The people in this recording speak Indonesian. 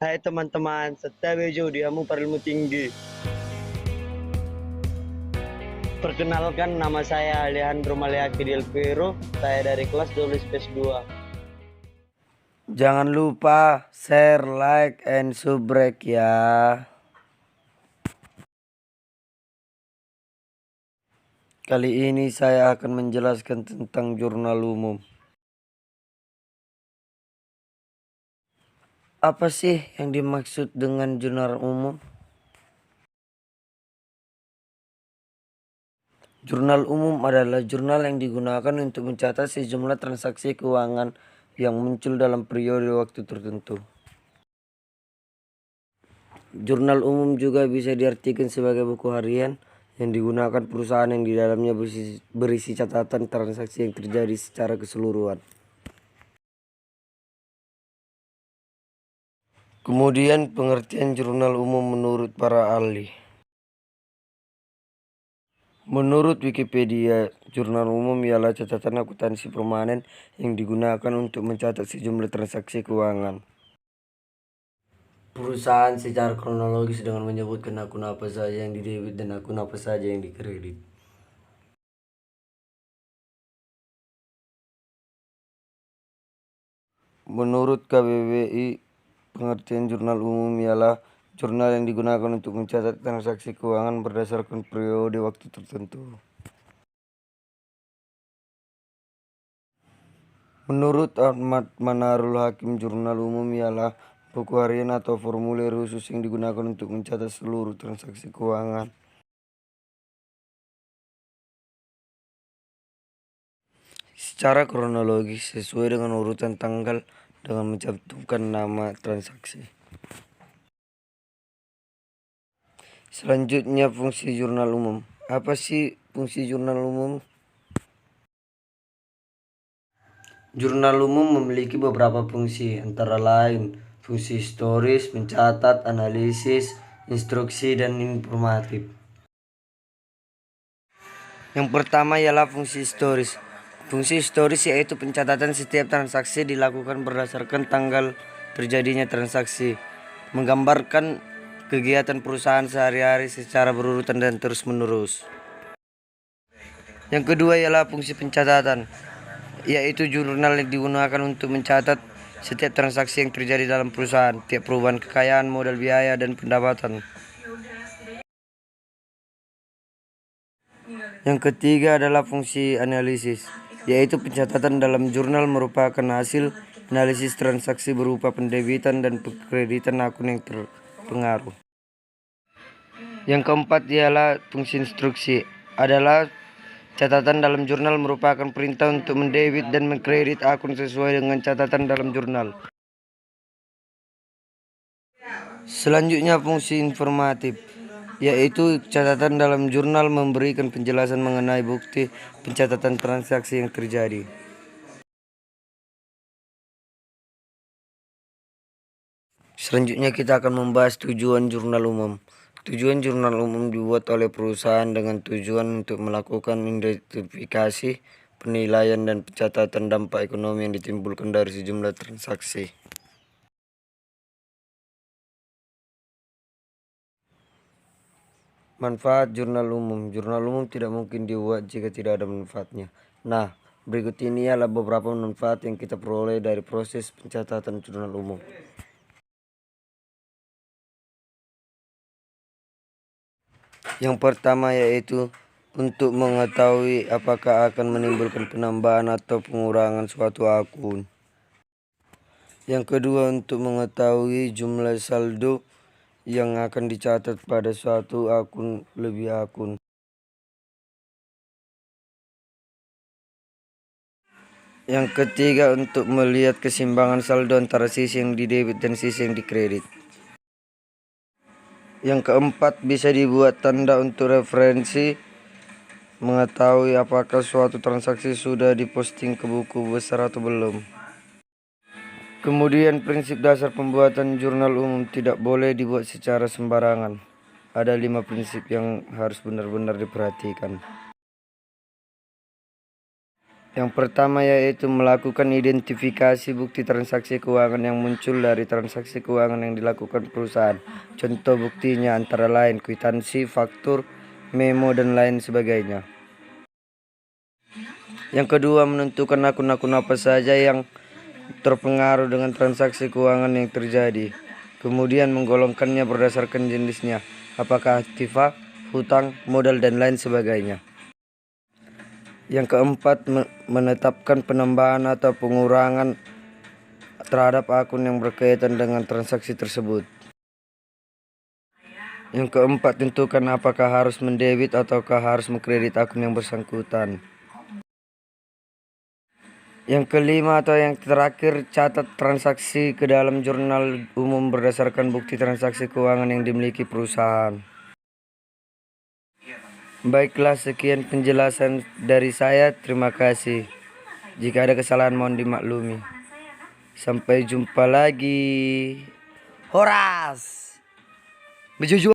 Hai teman-teman, Setia Bejo Diamu Berilmu Tinggi. Perkenalkan, nama saya Alejandro Maleaki Del Piero. Saya dari kelas 12 PES 2. Jangan lupa share, like, and subscribe ya. Kali ini saya akan menjelaskan tentang jurnal umum. Apa sih yang dimaksud dengan jurnal umum? Jurnal umum adalah jurnal yang digunakan untuk mencatat sejumlah transaksi keuangan yang muncul dalam periode waktu tertentu. Jurnal umum juga bisa diartikan sebagai buku harian yang digunakan perusahaan yang di dalamnya berisi catatan transaksi yang terjadi secara keseluruhan. Kemudian pengertian jurnal umum menurut para ahli. Menurut Wikipedia, jurnal umum ialah catatan akuntansi permanen yang digunakan untuk mencatat sejumlah transaksi keuangan perusahaan secara kronologis dengan menyebutkan akun apa saja yang didebit dan akun apa saja yang dikredit. Menurut KBBI, pengertian jurnal umum ialah jurnal yang digunakan untuk mencatat transaksi keuangan berdasarkan periode waktu tertentu. Menurut Ahmad Manarul Hakim, jurnal umum ialah buku harian atau formulir khusus yang digunakan untuk mencatat seluruh transaksi keuangan. Secara kronologis sesuai dengan urutan tanggal dengan mencantumkan nama transaksi. Selanjutnya, fungsi jurnal umum. Apa sih fungsi jurnal umum? Jurnal umum memiliki beberapa fungsi, antara lain fungsi historis, mencatat, analisis, instruksi, dan informatif. Yang pertama ialah fungsi historis. Fungsi historis yaitu pencatatan setiap transaksi dilakukan berdasarkan tanggal terjadinya transaksi, menggambarkan kegiatan perusahaan sehari-hari secara berurutan dan terus-menerus. Yang kedua ialah fungsi pencatatan, yaitu jurnal yang digunakan untuk mencatat setiap transaksi yang terjadi dalam perusahaan, tiap perubahan kekayaan, modal biaya, dan pendapatan. Yang ketiga adalah fungsi analisis, yaitu pencatatan dalam jurnal merupakan hasil analisis transaksi berupa pendebitan dan kreditan akun yang terpengaruh. Yang keempat ialah fungsi instruksi, adalah catatan dalam jurnal merupakan perintah untuk mendebit dan mengkredit akun sesuai dengan catatan dalam jurnal. Selanjutnya fungsi informatif, yaitu catatan dalam jurnal memberikan penjelasan mengenai bukti pencatatan transaksi yang terjadi. Selanjutnya kita akan membahas tujuan jurnal umum. Tujuan jurnal umum dibuat oleh perusahaan dengan tujuan untuk melakukan identifikasi, penilaian, dan pencatatan dampak ekonomi yang ditimbulkan dari sejumlah transaksi. Manfaat jurnal umum. Jurnal umum tidak mungkin dibuat jika tidak ada manfaatnya. Nah, berikut ini adalah beberapa manfaat yang kita peroleh dari proses pencatatan jurnal umum. Yang pertama yaitu untuk mengetahui apakah akan menimbulkan penambahan atau pengurangan suatu akun. Yang kedua, untuk mengetahui jumlah saldo yang akan dicatat pada suatu akun lebih akun. Yang ketiga, untuk melihat keseimbangan saldo antara sisi yang didebit dan sisi yang dikredit. Yang keempat, bisa dibuat tanda untuk referensi, mengetahui apakah suatu transaksi sudah diposting ke buku besar atau belum. Kemudian prinsip dasar pembuatan jurnal umum tidak boleh dibuat secara sembarangan. Ada 5 prinsip yang harus benar-benar diperhatikan. Yang pertama yaitu melakukan identifikasi bukti transaksi keuangan yang muncul dari transaksi keuangan yang dilakukan perusahaan. Contoh buktinya antara lain kwitansi, faktur, memo, dan lain sebagainya. Yang kedua, menentukan akun-akun apa saja yang terpengaruh dengan transaksi keuangan yang terjadi. Kemudian menggolongkannya berdasarkan jenisnya, apakah aktiva, hutang, modal, dan lain sebagainya. Yang keempat, menetapkan penambahan atau pengurangan terhadap akun yang berkaitan dengan transaksi tersebut. Yang keempat, tentukan apakah harus mendebit ataukah harus mengkredit akun yang bersangkutan. Yang kelima atau yang terakhir, catat transaksi ke dalam jurnal umum berdasarkan bukti transaksi keuangan yang dimiliki perusahaan. Baiklah, sekian penjelasan dari saya. Terima kasih. Jika ada kesalahan mohon dimaklumi. Sampai jumpa lagi. Horas. Bejuju.